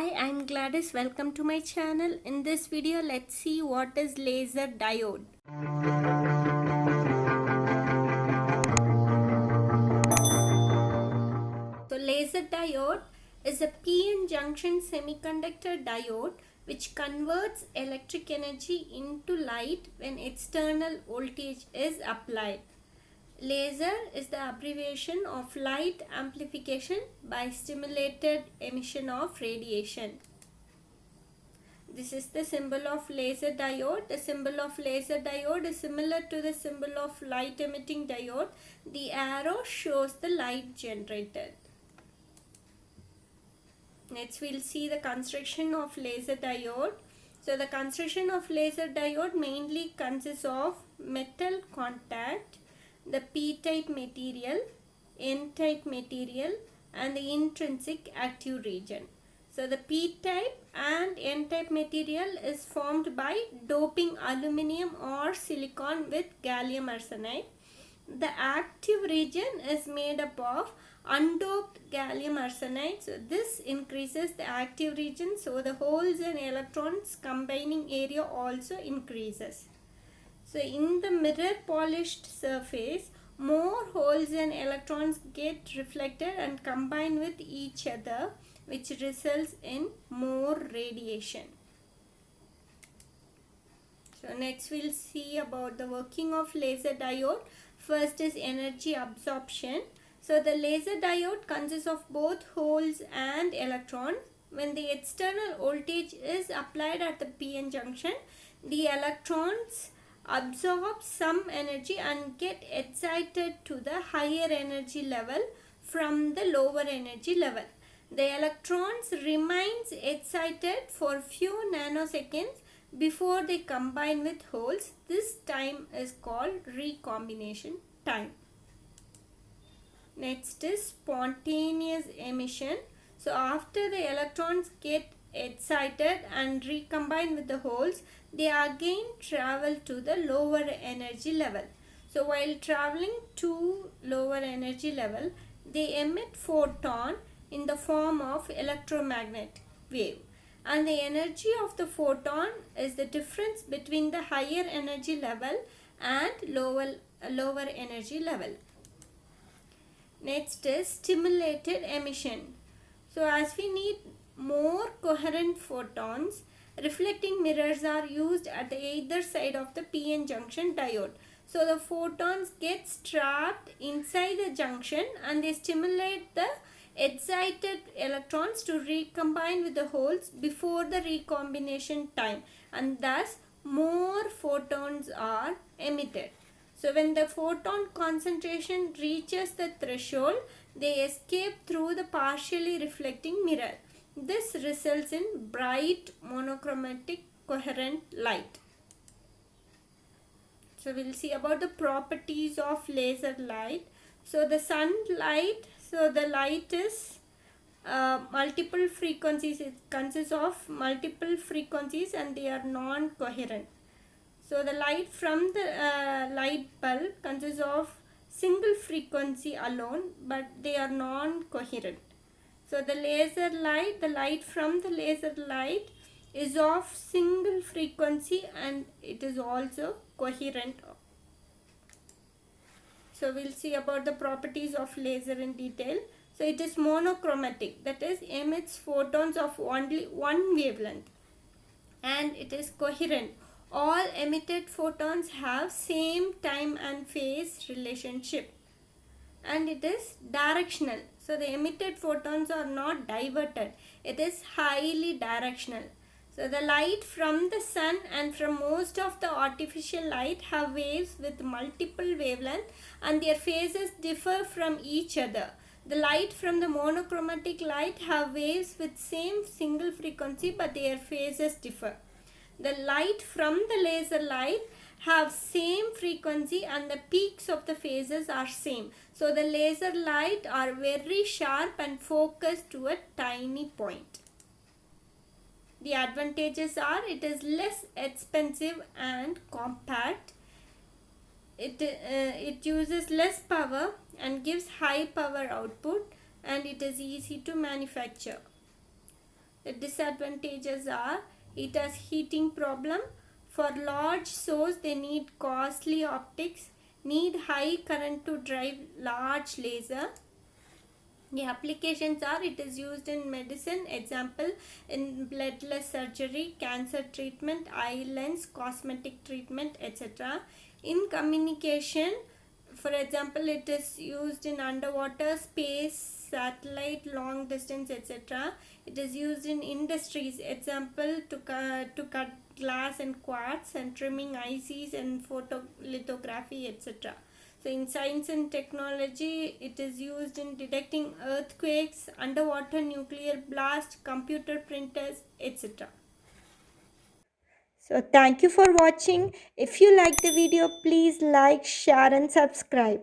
Hi, I'm Gladys. Welcome to my channel. In this video, let's see what is laser diode. So laser diode is a PN junction semiconductor diode which converts electric energy into light when external voltage is applied. Laser is the abbreviation of light amplification by stimulated emission of radiation. This is the symbol of laser diode. The symbol of laser diode is similar to the symbol of light emitting diode. The arrow shows the light generated. Next we'll see the construction of laser diode. So the construction of laser diode mainly consists of metal contact, the p-type material, n-type material and the intrinsic active region. So the p-type and n-type material is formed by doping aluminum or silicon with gallium arsenide. The active region is made up of undoped gallium arsenide. So this increases the active region. So the holes and electrons combining area also increases. So in the mirror polished surface, more holes and electrons get reflected and combine with each other, which results in more radiation. So next we'll see about the working of laser diode. First is energy absorption. So the laser diode consists of both holes and electrons. When the external voltage is applied at the PN junction, the electrons absorb some energy and get excited to the higher energy level from the lower energy level. The electrons remains excited for few nanoseconds before they combine with holes. This time is called recombination time. Next is spontaneous emission. So after the electrons get excited and recombine with the holes, they again travel to the lower energy level. So while traveling to lower energy level, they emit photon in the form of electromagnetic wave, and the energy of the photon is the difference between the higher energy level and lower energy level. Next is stimulated emission. So as we need more coherent photons, reflecting mirrors are used at either side of the PN junction diode. So the photons get trapped inside the junction and they stimulate the excited electrons to recombine with the holes before the recombination time, and thus more photons are emitted. So when the photon concentration reaches the threshold, they escape through the partially reflecting mirror. This results in bright monochromatic coherent light. So we'll see about the properties of laser light. So the sunlight, so the light is multiple frequencies. It consists of multiple frequencies and they are non-coherent. So the light from the light bulb consists of single frequency alone, but they are non-coherent. So the laser light, the light from the laser light is of single frequency and it is also coherent. So we'll see about the properties of laser in detail. So it is monochromatic, that is emits photons of only one wavelength, and it is coherent. All emitted photons have same time and phase relationship, and it is directional. So the emitted photons are not diverted, it is highly directional. So the light from the sun and from most of the artificial light have waves with multiple wavelengths and their phases differ from each other. The light from the monochromatic light have waves with same single frequency but their phases differ. The light from the laser light have same frequency and the peaks of the phases are same. So the laser light are very sharp and focused to a tiny point. The advantages are it is less expensive and compact. It uses less power and gives high power output, and it is easy to manufacture. The disadvantages are it has heating problem. For large source they need costly optics, need high current to drive large laser. The applications are it is used in medicine, example in bloodless surgery, cancer treatment, eye lens, cosmetic treatment, etc. In communication, for example, it is used in underwater, space, satellite, long distance, etc. It is used in industries, example to cut glass and quartz, and trimming ICs and photolithography, etc. So in science and technology, it is used in detecting earthquakes, underwater nuclear blast, computer printers, etc. So thank you for watching. If you like the video, please like, share and subscribe.